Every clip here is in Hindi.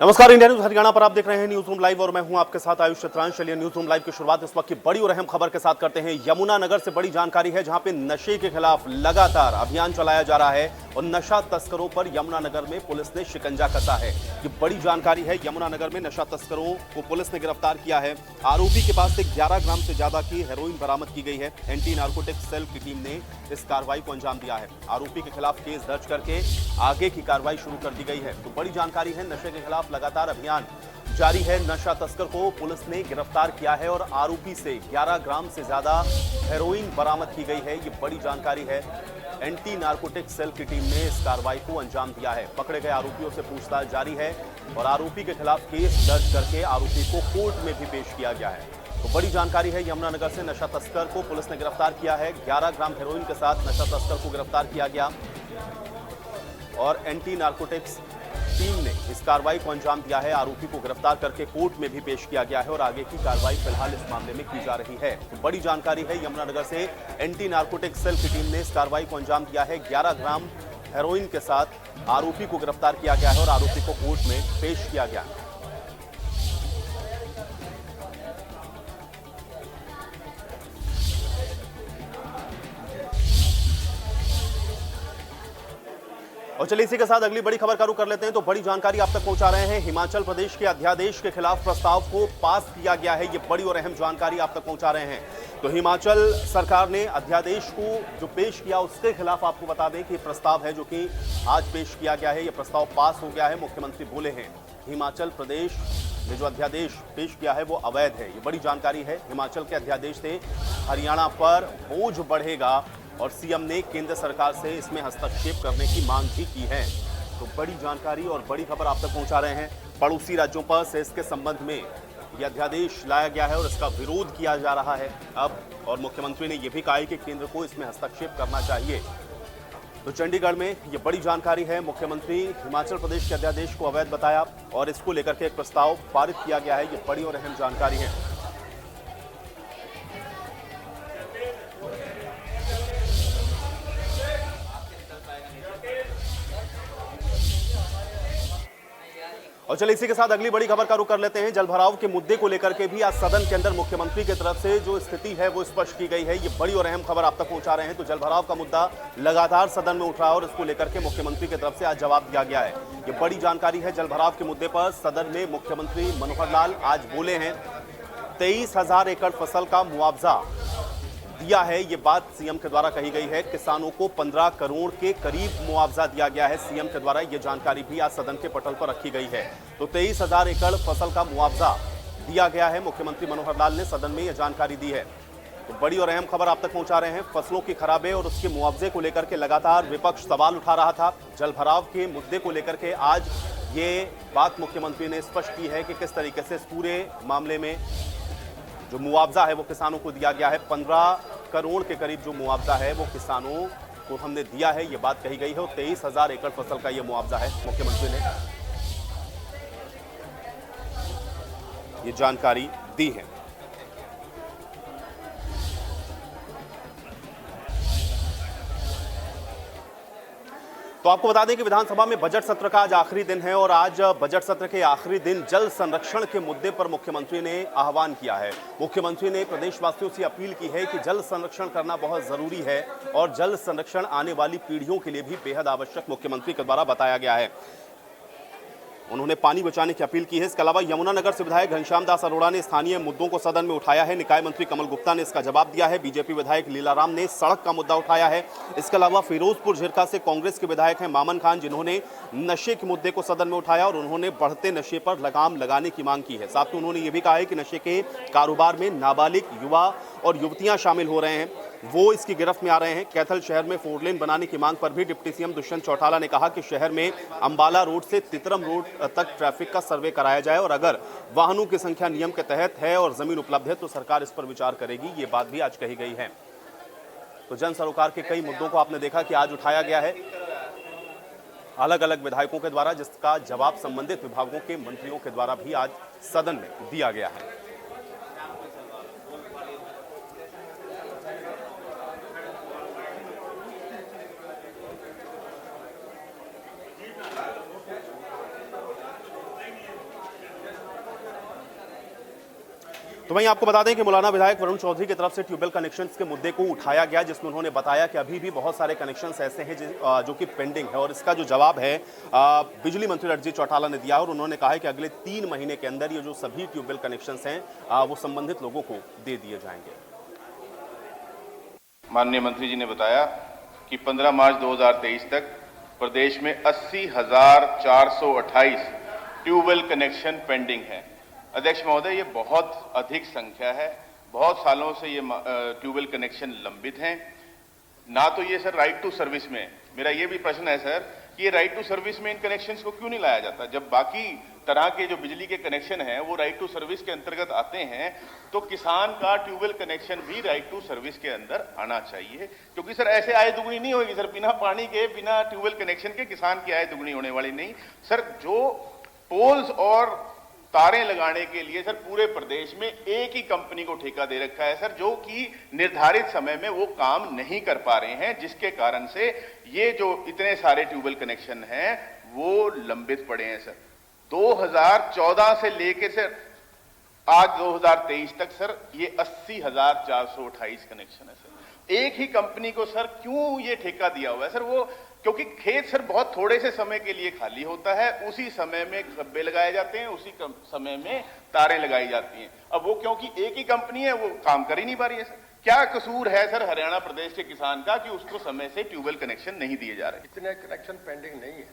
नमस्कार, इंडिया न्यूज हरियाणा पर आप देख रहे हैं न्यूज रूम लाइव और मैं हूं आपके साथ आयुष चित्रांश। चलिए न्यूज रूम लाइव की शुरुआत इस वक्त की बड़ी और अहम खबर के साथ करते हैं। यमुनानगर से बड़ी जानकारी है, जहां पे नशे के खिलाफ लगातार अभियान चलाया जा रहा है और नशा तस्करों पर यमुनानगर में पुलिस ने शिकंजा कसा है। ये बड़ी जानकारी है। यमुनानगर में नशा तस्करों को पुलिस ने गिरफ्तार किया है। आरोपी के पास से 11 ग्राम से ज्यादा की हेरोइन बरामद की गई है। एंटी नार्कोटिक्स सेल की टीम ने इस कार्रवाई को अंजाम दिया है। आरोपी के खिलाफ केस दर्ज करके आगे की कार्रवाई शुरू कर दी गई है। तो बड़ी जानकारी है, नशे के खिलाफ लगातार अभियान जारी है। नशा तस्कर को पुलिस ने गिरफ्तार किया है और आरोपी से 11 ग्राम से ज्यादा हेरोइन बरामद की गई है। ये बड़ी जानकारी है। एंटी नार्कोटिक्स सेल की टीम ने इस कार्रवाई को अंजाम दिया है। पकड़े गए आरोपियों से पूछताछ जारी है और आरोपी के खिलाफ केस दर्ज करके आरोपी को कोर्ट में भी पेश किया गया है। तो बड़ी जानकारी है, यमुनानगर से नशा तस्कर को पुलिस ने गिरफ्तार किया है। 11 ग्राम हेरोइन के साथ नशा तस्कर को गिरफ्तार किया गया और एंटी नार्कोटिक्स टीम ने इस कार्रवाई को अंजाम दिया है। आरोपी को गिरफ्तार करके कोर्ट में भी पेश किया गया है और आगे की कार्रवाई फिलहाल इस मामले में की जा रही है। तो बड़ी जानकारी है, यमुनानगर से एंटी नार्कोटिक्स सेल की टीम ने इस कार्रवाई को अंजाम दिया है। 11 ग्राम हेरोइन के साथ आरोपी को गिरफ्तार किया गया है और आरोपी को कोर्ट में पेश किया गया है। और चलिए इसी के साथ अगली बड़ी खबर का रुख कर लेते हैं। तो बड़ी जानकारी आप तक पहुंचा रहे हैं, हिमाचल प्रदेश के अध्यादेश के खिलाफ प्रस्ताव को पास किया गया है। ये बड़ी और अहम जानकारी आप तक पहुंचा रहे हैं। तो हिमाचल सरकार ने अध्यादेश को जो पेश किया उसके खिलाफ आपको बता दें कि प्रस्ताव है जो कि आज पेश किया गया है। ये प्रस्ताव पास हो गया है। मुख्यमंत्री बोले हैं हिमाचल प्रदेश ने जो अध्यादेश पेश किया है वो अवैध है। ये बड़ी जानकारी है। हिमाचल के अध्यादेश से हरियाणा पर बोझ बढ़ेगा और सीएम ने केंद्र सरकार से इसमें हस्तक्षेप करने की मांग भी की है। तो बड़ी जानकारी और बड़ी खबर आप तक पहुंचा रहे हैं। पड़ोसी राज्यों पर सेस के संबंध में यह अध्यादेश लाया गया है और इसका विरोध किया जा रहा है अब, और मुख्यमंत्री ने यह भी कहा है कि केंद्र को इसमें हस्तक्षेप करना चाहिए। तो चंडीगढ़ में यह बड़ी जानकारी है। मुख्यमंत्री हिमाचल प्रदेश के अध्यादेश को अवैध बताया और इसको लेकर के एक प्रस्ताव पारित किया गया है। यह बड़ी और अहम जानकारी है। और चलिए इसी के साथ अगली बड़ी खबर का रुख कर लेते हैं। जलभराव के मुद्दे को लेकर के भी आज सदन के अंदर मुख्यमंत्री की तरफ से जो स्थिति है वो स्पष्ट की गई है। ये बड़ी और अहम खबर आप तक पहुंचा रहे हैं। तो जलभराव का मुद्दा लगातार सदन में उठ रहा है और इसको लेकर के मुख्यमंत्री की तरफ से आज जवाब दिया गया है। ये बड़ी जानकारी है। जलभराव के मुद्दे पर सदन में मुख्यमंत्री मनोहर लाल आज बोले हैं। 23,000 एकड़ फसल का मुआवजा दिया है, ये बात सीएम के द्वारा कही गई है। किसानों को 15 करोड़ के करीब मुआवजा दिया गया है सीएम के द्वारा। यह जानकारी भी आज सदन के पटल पर रखी गई है। तो 23,000 एकड़ फसल का मुआवजा दिया गया है। मुख्यमंत्री मनोहर लाल ने सदन में यह जानकारी दी है। तो बड़ी और अहम खबर आप तक पहुंचा रहे हैं। फसलों की खराबे और उसके मुआवजे को लेकर के लगातार विपक्ष सवाल उठा रहा था। जलभराव के मुद्दे को लेकर के आज ये बात मुख्यमंत्री ने स्पष्ट की है कि किस तरीके से इस पूरे मामले में जो मुआवजा है वो किसानों को दिया गया है। 15 करोड़ के करीब जो मुआवजा है वो किसानों को हमने दिया है, ये बात कही गई है। और 23,000 एकड़ फसल का ये मुआवजा है। मुख्यमंत्री ने ये जानकारी दी है। तो आपको बता दें कि विधानसभा में बजट सत्र का आज आखिरी दिन है और आज बजट सत्र के आखिरी दिन जल संरक्षण के मुद्दे पर मुख्यमंत्री ने आह्वान किया है। मुख्यमंत्री ने प्रदेशवासियों से अपील की है कि जल संरक्षण करना बहुत जरूरी है और जल संरक्षण आने वाली पीढ़ियों के लिए भी बेहद आवश्यक मुख्यमंत्री के द्वारा बताया गया है। उन्होंने पानी बचाने की अपील की है। इसके अलावा यमुनानगर से विधायक घनश्याम दास अरोड़ा ने स्थानीय मुद्दों को सदन में उठाया है। निकाय मंत्री कमल गुप्ता ने इसका जवाब दिया है। बीजेपी विधायक लीलाराम ने सड़क का मुद्दा उठाया है। इसके अलावा फिरोजपुर झिरका से कांग्रेस के विधायक हैं मामन खान, जिन्होंने नशे के मुद्दे को सदन में उठाया और उन्होंने बढ़ते नशे पर लगाम लगाने की मांग की है। साथ ही उन्होंने ये भी कहा है कि नशे के कारोबार में नाबालिग युवा और युवतियां शामिल हो रहे हैं, वो इसकी गिरफ्त में आ रहे हैं। कैथल शहर में 4 लेन बनाने की मांग पर भी डिप्टी सीएम दुष्यंत चौटाला ने कहा कि शहर में अंबाला रोड से तितरम रोड तक ट्रैफिक का सर्वे कराया जाए और अगर वाहनों की संख्या नियम के तहत है और जमीन उपलब्ध है तो सरकार इस पर विचार करेगी। ये बात भी आज कही गई है। तो जन सरोकार के कई मुद्दों को आपने देखा कि आज उठाया गया है अलग अलग विधायकों के द्वारा, जिसका जवाब संबंधित विभागों के मंत्रियों के द्वारा भी आज सदन में दिया गया है। तो वहीं आपको बता दें कि मौलाना विधायक वरुण चौधरी की तरफ से ट्यूबवेल कनेक्शंस के मुद्दे को उठाया गया, जिसमें उन्होंने बताया कि अभी भी बहुत सारे कनेक्शंस ऐसे हैं जो कि पेंडिंग है, और इसका जो जवाब है बिजली मंत्री रणजीत चौटाला ने दिया, और उन्होंने कहा है कि अगले 3 महीने के अंदर ये जो सभी ट्यूबवेल कनेक्शंस हैं वो संबंधित लोगों को दे दिए जाएंगे। माननीय मंत्री जी ने बताया कि 15 मार्च 2023 तक प्रदेश में 80,428 ट्यूबवेल कनेक्शन पेंडिंग है। अध्यक्ष महोदय, ये बहुत अधिक संख्या है। बहुत सालों से ये ट्यूबवेल कनेक्शन लंबित हैं। ना तो ये सर राइट टू सर्विस में, मेरा ये भी प्रश्न है सर कि ये राइट टू सर्विस में इन कनेक्शंस को क्यों नहीं लाया जाता? जब बाकी तरह के जो बिजली के कनेक्शन हैं वो राइट टू सर्विस के अंतर्गत आते हैं, तो किसान का ट्यूबवेल कनेक्शन भी राइट टू सर्विस के अंदर आना चाहिए, क्योंकि सर ऐसे आय दुगनी नहीं होगी सर। बिना पानी के, बिना ट्यूबवेल कनेक्शन के किसान की आय दुगनी होने वाली नहीं सर। जो पोल्स और तारें लगाने के लिए सर पूरे प्रदेश में एक ही कंपनी को ठेका दे रखा है सर, जो कि निर्धारित समय में वो काम नहीं कर पा रहे हैं, जिसके कारण से ये जो इतने सारे ट्यूबवेल कनेक्शन हैं वो लंबित पड़े हैं सर। 2014 से लेकर सर आज 2023 तक सर ये 80,428 कनेक्शन है सर। एक ही कंपनी को सर क्यों ये ठेका दिया हुआ है सर? वो क्योंकि खेत सर बहुत थोड़े से समय के लिए खाली होता है, उसी समय में खब्बे लगाए जाते हैं, उसी समय में तारें लगाई जाती हैं। अब वो क्योंकि एक ही कंपनी है वो काम कर ही नहीं पा रही है सर। क्या कसूर है सर हरियाणा प्रदेश के किसान का कि उसको समय से ट्यूबवेल कनेक्शन नहीं दिए जा रहे? इतने कनेक्शन पेंडिंग नहीं है,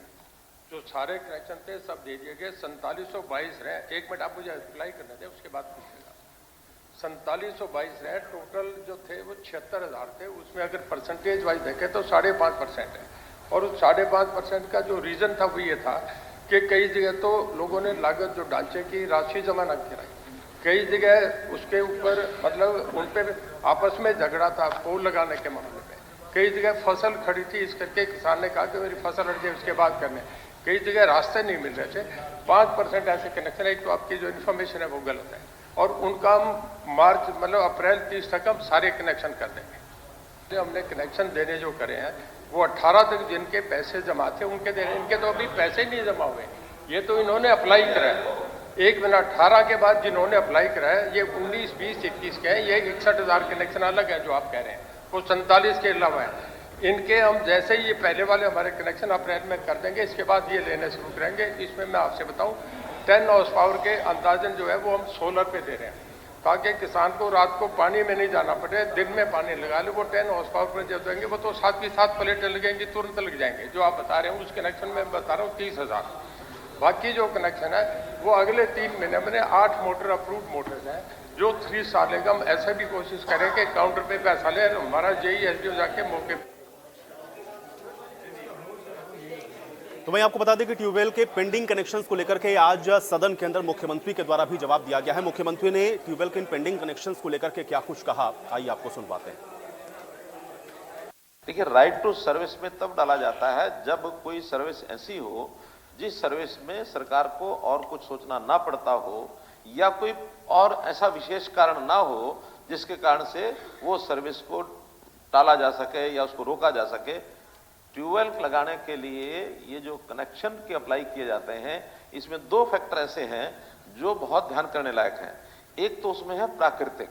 जो सारे कनेक्शन थे सब दे दिए गए। 4722 रहे। 1 मिनट आप मुझे अप्लाई करने दें, उसके बाद पूछिएगा। 4722 रहे टोटल, जो थे वो 76,000 थे। उसमें अगर परसेंटेज वाइज देखें तो 5.5% है, और उस 5.5% का जो रीजन था वो ये था कि कई जगह तो लोगों ने लागत जो ढांचे की राशि जमा न कराई, कई जगह उसके ऊपर मतलब उन पर आपस में झगड़ा था पोल लगाने के मामले में, कई जगह फसल खड़ी थी, इस करके किसान ने कहा कि मेरी फसल हट जाए उसके बाद करने, कई जगह रास्ते नहीं मिल रहे थे। 5% ऐसे कनेक्शन है। एक तो आपकी जो इन्फॉर्मेशन है वो गलत है, और उनका हम मार्च मतलब अप्रैल 30 तक हम सारे कनेक्शन कर देंगे। जो हमने कनेक्शन देने जो करे हैं वो 18 तक जिनके पैसे जमा थे उनके दे रहे हैं। इनके तो अभी पैसे नहीं जमा हुए, ये तो इन्होंने अप्लाई करा है। 1 मिनट 18 के बाद जिन्होंने अप्लाई करा है ये 19, 20, 21 के हैं। ये 61,000 कनेक्शन अलग है जो आप कह रहे हैं, वो 47 के अलावा है। इनके हम जैसे ही ये पहले वाले हमारे कनेक्शन अप्रैल में कर देंगे, इसके बाद ये लेने शुरू करेंगे। इसमें मैं आपसे बताऊं 10 हॉर्स पावर के अंदाजन जो है वो हम सोलर पे दे रहे हैं, ताकि किसान को रात को पानी में नहीं जाना पड़े, दिन में पानी लगा ले। वो 10 हॉर्स पावर पर जब देंगे वो तो 7 की 7 प्लेटें लगेंगी, तुरंत लग जाएंगे। जो आप बता रहे हैं उस कनेक्शन में बता रहा हूँ 30,000। बाकी जो कनेक्शन है वो अगले 3 महीने में 8 मोटर अप्रूव्ड मोटर्स हैं जो 3 साल लेगा। हम ऐसे भी कोशिश करें कि काउंटर पे पैसा ले, हमारा JESDO जाके मौके। तो मैं आपको बता दें कि ट्यूबवेल के पेंडिंग कनेक्शंस को लेकर के आज सदन के अंदर मुख्यमंत्री के द्वारा भी जवाब दिया गया है। मुख्यमंत्री ने ट्यूबवेल के इन पेंडिंग कनेक्शंस को लेकर के क्या कुछ कहा, आइए आपको सुनवाते हैं। देखिए, राइट टू सर्विस में तब डाला जाता है जब कोई सर्विस ऐसी हो जिस सर्विस में सरकार को और कुछ सोचना ना पड़ता हो, या कोई और ऐसा विशेष कारण ना हो जिसके कारण से वो सर्विस को टाला जा सके या उसको रोका जा सके। ट्यूबवेल लगाने के लिए ये जो कनेक्शन के अप्लाई किए जाते हैं, इसमें 2 फैक्टर ऐसे हैं जो बहुत ध्यान करने लायक हैं। एक तो उसमें है प्राकृतिक।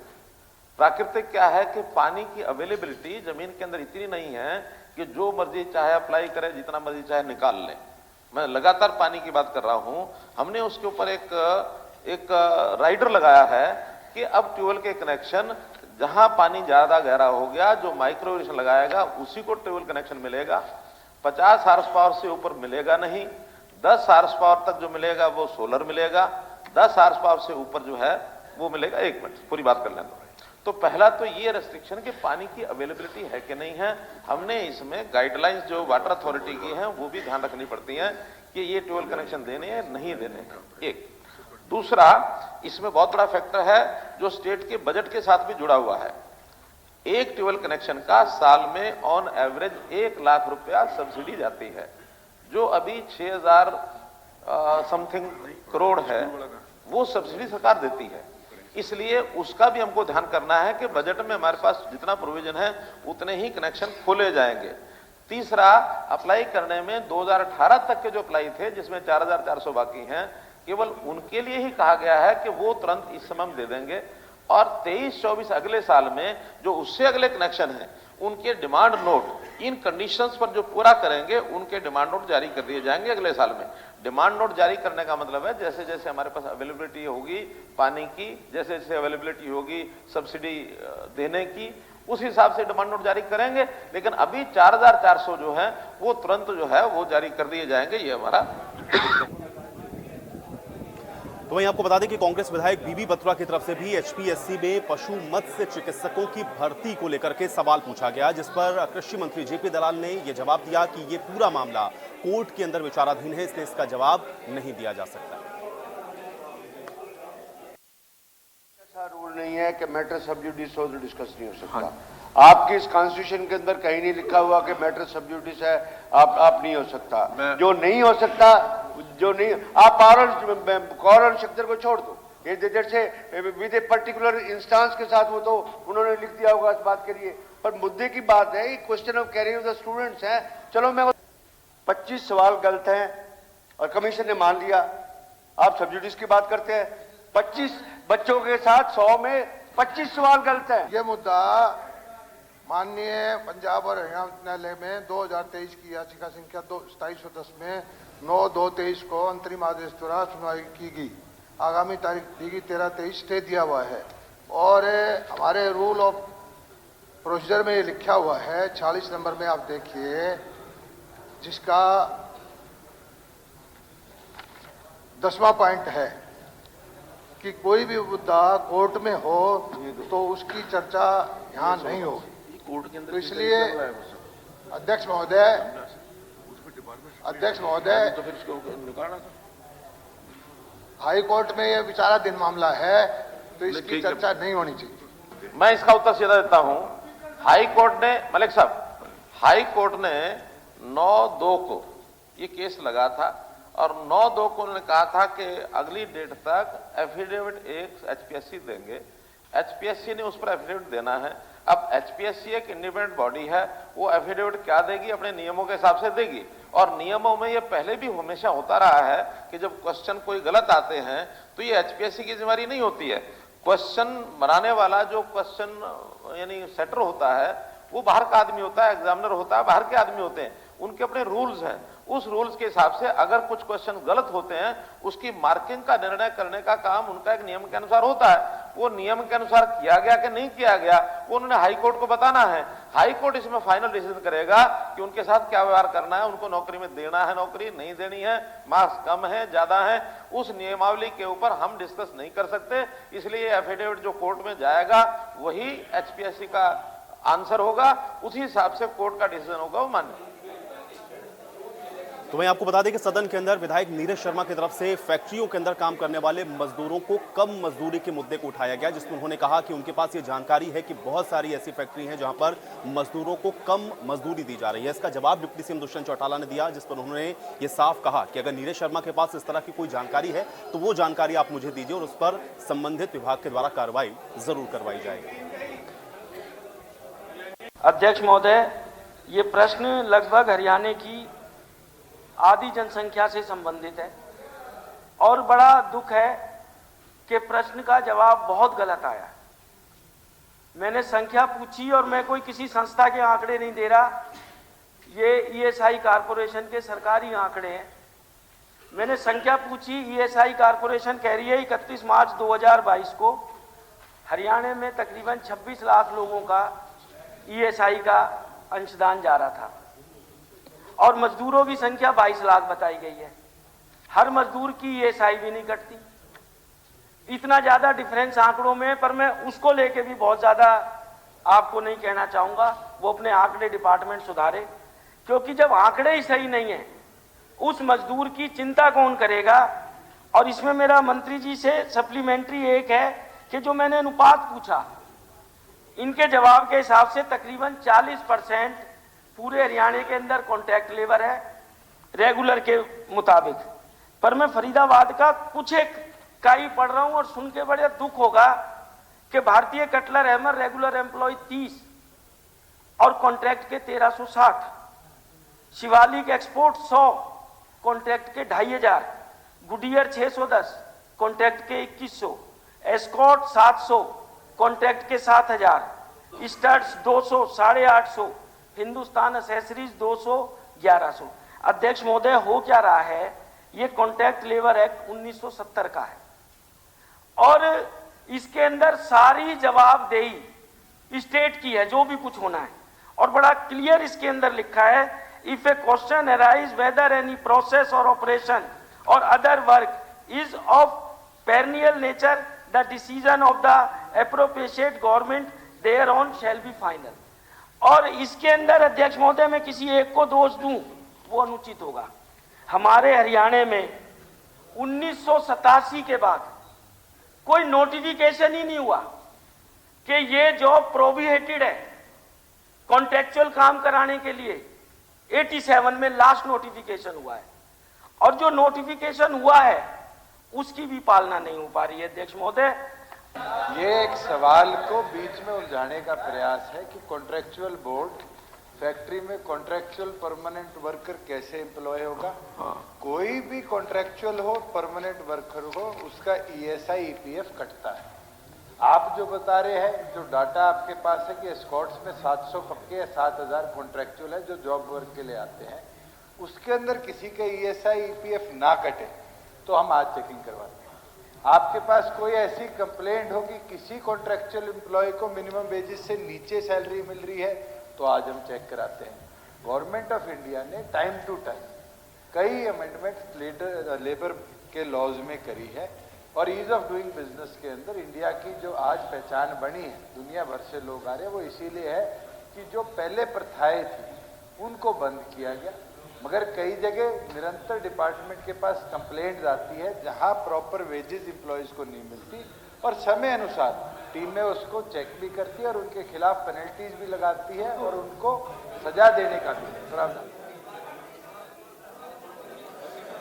प्राकृतिक क्या है कि पानी की अवेलेबिलिटी जमीन के अंदर इतनी नहीं है कि जो मर्जी चाहे अप्लाई करे, जितना मर्जी चाहे निकाल ले। मैं लगातार पानी की बात कर रहा हूं। हमने उसके ऊपर एक राइडर लगाया है कि अब ट्यूबवेल के कनेक्शन जहां पानी ज्यादा गहरा हो गया, जो माइक्रो इरिगेशन लगाएगा उसी को ट्यूबवेल कनेक्शन मिलेगा। 50 हार्स पावर से ऊपर मिलेगा नहीं। 10 हार्स पावर तक जो मिलेगा वो सोलर मिलेगा। 10 हार्स पावर से ऊपर जो है वो मिलेगा। 1 मिनट पूरी बात कर लें। तो पहला तो ये रेस्ट्रिक्शन कि पानी की अवेलेबिलिटी है कि नहीं है। हमने इसमें गाइडलाइंस जो वाटर अथॉरिटी की हैं वो भी ध्यान रखनी पड़ती हैं कि ये ट्यूबवेल कनेक्शन देने हैं नहीं देने। एक दूसरा, इसमें बहुत बड़ा फैक्टर है जो स्टेट के बजट के साथ भी जुड़ा हुआ है। एक ट्यूबवेल कनेक्शन का साल में ऑन एवरेज 1 लाख रुपया सब्सिडी जाती है, जो अभी 6,000 समथिंग करोड़ है, वो सब्सिडी सरकार देती है। इसलिए उसका भी हमको ध्यान करना है कि बजट में हमारे पास जितना प्रोविजन है उतने ही कनेक्शन खोले जाएंगे। तीसरा, अप्लाई करने में 2018 तक के जो अप्लाई थे, जिसमें 4,400 बाकी हैं, केवल उनके लिए ही कहा गया है कि वो तुरंत इस समय हम दे देंगे। और 23-24 अगले साल में जो उससे अगले कनेक्शन हैं उनके डिमांड नोट इन कंडीशंस पर जो पूरा करेंगे उनके डिमांड नोट जारी कर दिए जाएंगे अगले साल में। डिमांड नोट जारी करने का मतलब है जैसे जैसे हमारे पास अवेलेबिलिटी होगी पानी की, जैसे जैसे अवेलेबिलिटी होगी सब्सिडी देने की, उस हिसाब से डिमांड नोट जारी करेंगे। लेकिन अभी 4400 जो है वो तुरंत जो है वो जारी कर दिए जाएंगे, ये हमारा। तो वहीं आपको बता दें कि कांग्रेस विधायक बीबी बत्रा की तरफ से भी एचपीएससी में पशु मत्स्य चिकित्सकों की भर्ती को लेकर के सवाल पूछा गया, जिस पर कृषि मंत्री जेपी दलाल ने यह जवाब दिया कि यह पूरा मामला कोर्ट के अंदर विचाराधीन है, इसलिए इसका जवाब नहीं दिया जा सकता। ऐसा रूल नहीं है कि मैटर सब जुडिस हो तो डिस्कस नहीं हो सकता। आपकी इस कॉन्स्टिट्यूशन के अंदर कहीं नहीं लिखा हुआ कि मैटर सब जुडिस है, आप नहीं हो सकता। जो नहीं हो सकता, जो नहीं, आप पावर और सेक्टर को छोड़ दो। ये जैसे विद ए पर्टिकुलर इंस्टांस के साथ वो तो उन्होंने लिख दिया होगा इस बात के लिए, पर मुद्दे की बात है, question of carrier of the students है। चलो मैं 25 सवाल गलत हैं और कमीशन ने मान लिया, आप सब जुडिस की बात करते हैं। 25 बच्चों के साथ 100 में 25 सवाल गलत हैं। ये मुद्दा माननीय पंजाब और हरियाणा उच्च न्यायालय में 2023 की याचिका संख्या 2710 में 9/2/23 को अंतरिम आदेश द्वारा सुनवाई की गई। आगामी तारीख दी गई 13/23 स्टे दिया हुआ है और हमारे रूल ऑफ प्रोसीजर में ये लिखा हुआ है 46 नंबर में, आप देखिए, जिसका 10वां पॉइंट है कि कोई भी मुद्दा कोर्ट में हो तो उसकी चर्चा यहाँ नहीं हो। तो इसलिए अध्यक्ष महोदय हाई कोर्ट में यह विचाराधीन मामला है तो इसकी चर्चा नहीं होनी चाहिए। मैं इसका उत्तर सीधा देता हूं। हाई कोर्ट ने, मलिक साहब, हाई कोर्ट ने 9/2 को ये केस लगा था और 9/2 को उन्होंने कहा था कि अगली डेट तक एफिडेविट एक एचपीएससी देंगे। एचपीएससी ने उस पर एफिडेविट देना है। अब एचपीएससी एक इंडिपेंडेंट बॉडी है, वो एफिडेविट क्या देगी, अपने नियमों के हिसाब से देगी। और नियमों में ये पहले भी हमेशा होता रहा है कि जब क्वेश्चन कोई गलत आते हैं तो ये एचपीएससी की जिम्मेदारी नहीं होती है। क्वेश्चन बनाने वाला जो क्वेश्चन यानी सेटर होता है वो बाहर का आदमी होता है, एग्जामिनर होता है, बाहर के आदमी होते हैं, उनके अपने रूल्स हैं। उस रूल्स के हिसाब से अगर कुछ क्वेश्चन गलत होते हैं उसकी मार्किंग का निर्णय करने का काम उनका एक नियम के अनुसार होता है। वो नियम के अनुसार किया गया कि नहीं किया गया वो उन्होंने हाई कोर्ट को बताना है। हाई कोर्ट इसमें फाइनल डिसीजन करेगा कि उनके साथ क्या व्यवहार करना है, उनको नौकरी में देना है, नौकरी नहीं देनी है, मार्क्स कम है ज्यादा है, उस नियमावली के ऊपर हम डिस्कस नहीं कर सकते। इसलिए एफिडेविट जो कोर्ट में जाएगा वही एचपीएससी का आंसर होगा, उसी हिसाब से कोर्ट का डिसीजन होगा, वो मान्य। तो मैं आपको बता दें कि सदन के अंदर विधायक नीरज शर्मा की तरफ से फैक्ट्रियों के अंदर काम करने वाले मजदूरों को कम मजदूरी के मुद्दे को उठाया गया, जिसमें उन्होंने कहा कि उनके पास ये जानकारी है कि बहुत सारी ऐसी फैक्ट्री हैं जहां पर मजदूरों को कम मजदूरी दी जा रही है। इसका जवाब डिप्टी सीएम दुष्यंत चौटाला ने दिया, जिस पर उन्होंने ये साफ कहा कि अगर नीरज शर्मा के पास इस तरह की कोई जानकारी है तो वो जानकारी आप मुझे दीजिए और उस पर संबंधित विभाग के द्वारा कार्रवाई जरूर करवाई जाएगी। अध्यक्ष महोदय, ये प्रश्न लगभग हरियाणा की आधी जनसंख्या से संबंधित है और बड़ा दुख है कि प्रश्न का जवाब बहुत गलत आया। मैंने संख्या पूछी और मैं कोई किसी संस्था के आंकड़े नहीं दे रहा, ये ईएसआई कॉरपोरेशन के सरकारी आंकड़े हैं। मैंने संख्या पूछी, ईएसआई कॉरपोरेशन कह रही है 31 मार्च 2022 को हरियाणा में तकरीबन 26 लाख लोगों का ईएसआई का अंशदान जा रहा था और मजदूरों की संख्या 22 लाख बताई गई है। हर मजदूर की ईएसआई भी नहीं कटती। इतना ज्यादा डिफरेंस आंकड़ों में, पर मैं उसको लेके भी बहुत ज्यादा आपको नहीं कहना चाहूंगा, वो अपने आंकड़े डिपार्टमेंट सुधारे, क्योंकि जब आंकड़े ही सही नहीं है उस मजदूर की चिंता कौन करेगा। और इसमें मेरा मंत्री जी से सप्लीमेंट्री एक है कि जो मैंने अनुपात पूछा, इनके जवाब के हिसाब से तकरीबन 40% पूरे हरियाणा के अंदर कॉन्ट्रैक्ट लेबर है रेगुलर के मुताबिक। पर मैं फरीदाबाद का कुछ एक का ही पढ़ रहा हूं और सुन के बड़े दुख होगा कि भारतीय कटलर हैमर रेगुलर एम्प्लॉय 30 और कॉन्ट्रैक्ट के 1360, शिवालिक एक्सपोर्ट 100 कॉन्ट्रैक्ट के 2500, गुडियर 610 कॉन्ट्रैक्ट के 2100, एस्कॉर्ट 700 कॉन्ट्रैक्ट के 7,000, स्टड्स 200, 850, हिंदुस्तान एसेसरीज 200, 1100। अध्यक्ष महोदय, हो क्या रहा है, ये कॉन्ट्रैक्ट लेबर एक्ट 1970 का है और इसके अंदर सारी जवाबदेही स्टेट की है, जो भी कुछ होना है। और बड़ा क्लियर इसके अंदर लिखा है, if a question arise whether any process or operation or other work is of perennial nature, the decision of the appropriate government thereon shall be final. और इसके अंदर अध्यक्ष महोदय, मैं किसी एक को दोष दूं वो अनुचित होगा। हमारे हरियाणा में 1987 के बाद कोई नोटिफिकेशन ही नहीं हुआ कि ये जॉब प्रोहिबिटेड है कॉन्ट्रेक्चुअल काम कराने के लिए। 87 में लास्ट नोटिफिकेशन हुआ है और जो नोटिफिकेशन हुआ है उसकी भी पालना नहीं हो पा रही है। अध्यक्ष महोदय, ये एक सवाल को बीच में उलझाने का प्रयास है कि कॉन्ट्रेक्चुअल बोर्ड फैक्ट्री में कॉन्ट्रेक्चुअल परमानेंट वर्कर कैसे एम्प्लॉय होगा। कोई भी कॉन्ट्रेक्चुअल हो, परमानेंट वर्कर हो, उसका ESI EPF कटता है। आप जो बता रहे हैं, जो डाटा आपके पास है कि एस्कॉर्ट्स में 700 पक्के या 7,000 कॉन्ट्रेक्चुअल है जो जॉब वर्क के लिए आते हैं, उसके अंदर किसी का ESI EPF ना कटे तो हम आज चेकिंग करवाते हैं। आपके पास कोई ऐसी कंप्लेंट हो कि किसी कॉन्ट्रेक्चुअल एम्प्लॉय को मिनिमम वेजेस से नीचे सैलरी मिल रही है तो आज हम चेक कराते हैं। गवर्नमेंट ऑफ इंडिया ने टाइम टू टाइम कई अमेंडमेंट लेबर के लॉज में करी है और ईज ऑफ डूइंग बिजनेस के अंदर इंडिया की जो आज पहचान बनी है, दुनिया भर से लोग आ रहे हैं, वो इसीलिए है कि जो पहले प्रथाएं थी उनको बंद किया गया। मगर कई जगह निरंतर डिपार्टमेंट के पास कंप्लेंट आती है जहां प्रॉपर वेजेस एम्प्लॉयज को नहीं मिलती और समय अनुसार टीमें उसको चेक भी करती है और उनके खिलाफ पेनल्टीज भी लगाती है और उनको सजा देने का भी प्रावधान।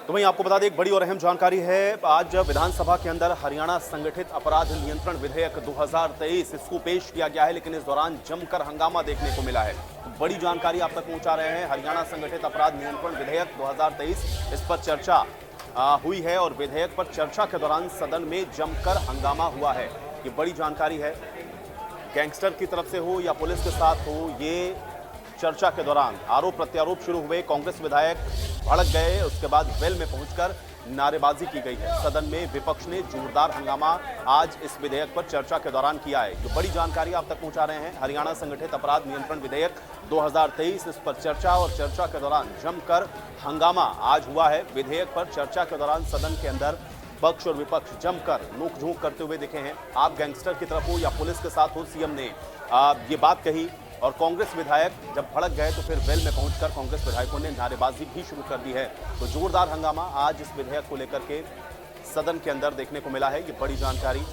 तो वहीं आपको बता दें, एक बड़ी और अहम जानकारी है। आज विधानसभा के अंदर हरियाणा संगठित अपराध नियंत्रण विधेयक 2023 इसको पेश किया गया है, लेकिन इस दौरान जमकर हंगामा देखने को मिला है। बड़ी जानकारी आप तक पहुंचा रहे हैं। हरियाणा संगठित अपराध नियंत्रण विधेयक 2023, इस पर चर्चा हुई है और विधेयक पर चर्चा के दौरान सदन में जमकर हंगामा हुआ है। ये बड़ी जानकारी है। गैंगस्टर की तरफ से हो या पुलिस के साथ हो, ये चर्चा के दौरान आरोप प्रत्यारोप शुरू हुए। कांग्रेस विधायक भड़क गए, उसके बाद वेल में पहुंचकर नारेबाजी की गई है। सदन में विपक्ष ने जोरदार हंगामा आज इस विधेयक पर चर्चा के दौरान किया है। जो बड़ी जानकारी आप तक पहुंचा रहे हैं, हरियाणा संगठित अपराध नियंत्रण विधेयक 2023, इस पर चर्चा और चर्चा के दौरान जमकर हंगामा आज हुआ है। विधेयक पर चर्चा के दौरान सदन के अंदर पक्ष और विपक्ष जमकर नोक-झोंक करते हुए दिखे हैं। आप गैंगस्टर की तरफ हो या पुलिस के साथ हो, सीएम ने ये बात कही और कांग्रेस विधायक जब भड़क गए तो फिर वेल में पहुंचकर कांग्रेस विधायकों ने नारेबाजी भी शुरू कर दी है। तो जोरदार हंगामा आज इस विधेयक को लेकर के सदन के अंदर देखने को मिला है। ये बड़ी जानकारी।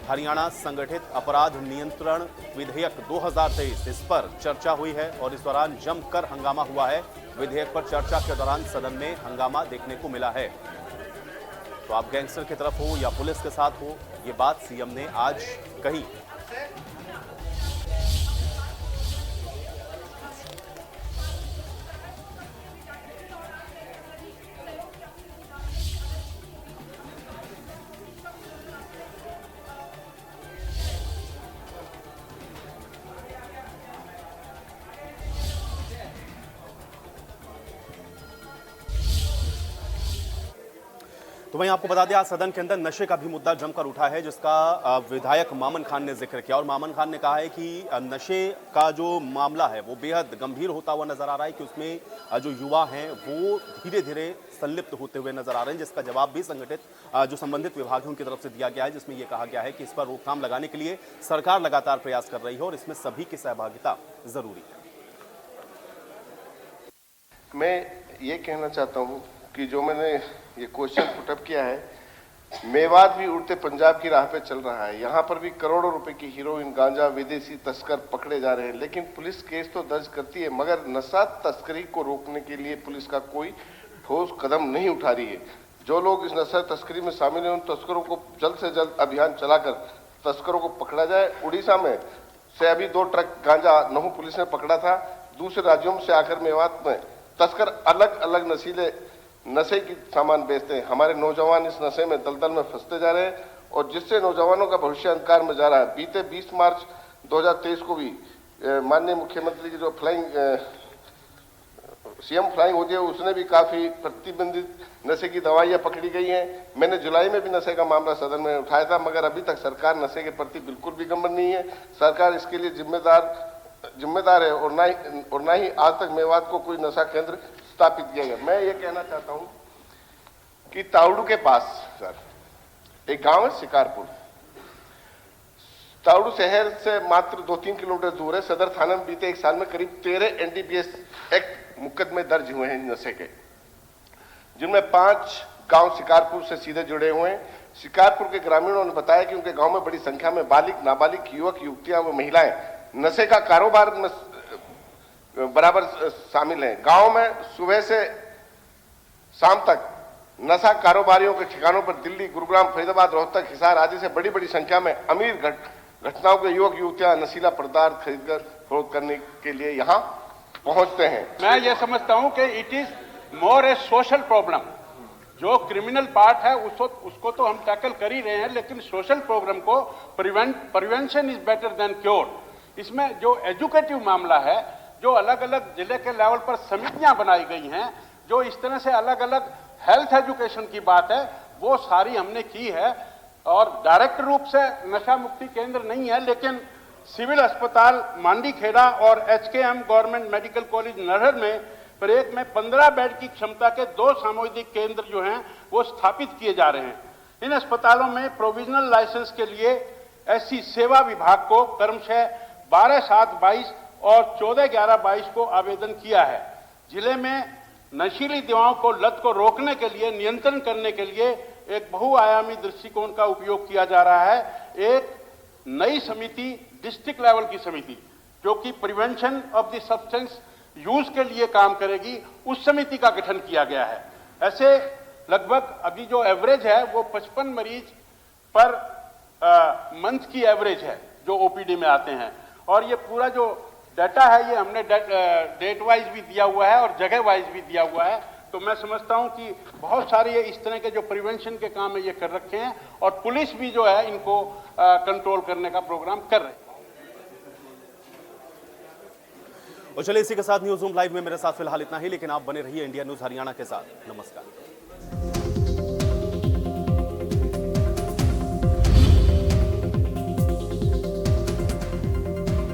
हरियाणा संगठित अपराध नियंत्रण विधेयक 2023, इस पर चर्चा हुई है और इस दौरान जमकर हंगामा हुआ है। विधेयक पर चर्चा के दौरान सदन में हंगामा देखने को मिला है। तो आप गैंगस्टर की तरफ हो या पुलिस के साथ हो, ये बात सीएम ने आज कही। तो वहीं आपको बता दें, आज सदन के अंदर नशे का भी मुद्दा जमकर उठा है, जिसका विधायक मामन खान ने जिक्र किया और मामन खान ने कहा है कि नशे का जो मामला है वो बेहद गंभीर होता हुआ नजर आ रहा है कि उसमें जो युवा हैं वो धीरे धीरे संलिप्त होते हुए नजर आ रहे हैं, जिसका जवाब भी जो संबंधित विभागों की तरफ से दिया गया है, जिसमें यह कहा गया है कि इस पर रोकथाम लगाने के लिए सरकार लगातार प्रयास कर रही है और इसमें सभी की सहभागिता जरूरी है। मैं ये कहना चाहता हूँ कि जो मैंने ये क्वेश्चन पुटअप किया है, मेवात भी उड़ते पंजाब की राह पे चल रहा है। यहाँ पर भी करोड़ों रुपए की हीरोइन, गांजा, विदेशी तस्कर पकड़े जा रहे हैं, लेकिन पुलिस केस तो दर्ज करती है, मगर नशा तस्करी को रोकने के लिए पुलिस का कोई ठोस कदम नहीं उठा रही है। जो लोग इस नशा तस्करी में शामिल हैं, उन तस्करों को जल्द से जल्द अभियान चलाकर तस्करों को पकड़ा जाए। उड़ीसा में से अभी 2 ट्रक गांजा नहू पुलिस ने पकड़ा था। दूसरे राज्यों से आकर मेवात में तस्कर अलग अलग नशे की सामान बेचते हैं। हमारे नौजवान इस नशे में दलदल में फंसते जा रहे हैं और जिससे नौजवानों का भविष्य अंधकार में जा रहा है। बीते 20 मार्च 2023 को भी माननीय मुख्यमंत्री की जो सीएम फ्लाइंग होती है, उसने भी काफी प्रतिबंधित नशे की दवाइयां पकड़ी गई हैं। मैंने जुलाई में भी नशे का मामला सदन में उठाया था, मगर अभी तक सरकार नशे के प्रति बिल्कुल भी गंभीर नहीं है। सरकार इसके लिए जिम्मेदार है और ना ही आज तक मेवात को कोई नशा केंद्र स्थापित किया गया। मैं ये कहना चाहता हूं कि तावड़ू के पास सर एक गांव है शिकारपुर, तावड़ू शहर से मात्र 2-3 किलोमीटर दूर है। सदर थाना में बीते 1 साल में करीब 13 एनडीपीएस एक्ट मुकदमे दर्ज हुए हैं नशे के, जिनमें 5 गांव शिकारपुर से सीधे जुड़े हुए हैं। शिकारपुर के ग्रामीणों ने बताया कि उनके गांव में बड़ी संख्या में बालिग, नाबालिग, युवक, युवतियां व महिलाएं नशे का कारोबार में बराबर शामिल हैं। गांव में सुबह से शाम तक नशा कारोबारियों के ठिकानों पर दिल्ली, गुरुग्राम, फरीदाबाद, रोहतक, हिसार आदि से बड़ी बड़ी संख्या में अमीर घटनाओं के युवक युवतियां नशीला पदार्थ खरीदकर फरोख्त करने के लिए यहाँ पहुंचते हैं। मैं ये समझता हूं कि it is more A social problem. जो क्रिमिनल पार्ट है उसको तो हम टैकल कर ही रहे हैं, लेकिन सोशल प्रॉब्लम को prevention is better than cure. इसमें जो एजुकेटिव मामला है, जो अलग अलग जिले के लेवल पर समितियां बनाई गई हैं, जो इस तरह से अलग अलग हेल्थ एजुकेशन की बात है, वो सारी हमने की है। और डायरेक्ट रूप से नशा मुक्ति केंद्र नहीं है, लेकिन सिविल अस्पताल मांडीखेड़ा और एचकेएम गवर्नमेंट मेडिकल कॉलेज नरहर में प्रत्येक में 15 बेड की क्षमता के 2 सामुदायिक केंद्र जो हैं वो स्थापित किए जा रहे हैं। इन अस्पतालों में प्रोविजनल लाइसेंस के लिए ऐसी सेवा विभाग को क्रमशः 12/7/22 और 14/11/22 को आवेदन किया है। जिले में नशीली दवाओं को लत को रोकने के लिए, नियंत्रण करने के लिए एक बहुआयामी दृष्टिकोण का उपयोग किया जा रहा है। एक नई समिति, डिस्ट्रिक्ट लेवल की समिति, जो कि prevention of the substance use के लिए काम करेगी, उस समिति का गठन किया गया है। ऐसे लगभग अभी जो एवरेज है वो 55 मरीज पर मंथ की एवरेज है जो ओपीडी में आते हैं। और ये पूरा जो डाटा है ये हमने डेट वाइज भी दिया हुआ है और जगह वाइज भी दिया हुआ है। तो मैं समझता हूं कि बहुत सारे ये इस तरह के जो प्रिवेंशन के काम है ये कर रखे हैं, और पुलिस भी जो है इनको कंट्रोल करने का प्रोग्राम कर रही है। और चलिए इसी के साथ न्यूज़ रूम लाइव में मेरे साथ फिलहाल इतना ही, लेकिन आप बने रहिए इंडिया न्यूज़ हरियाणा के साथ। नमस्कार।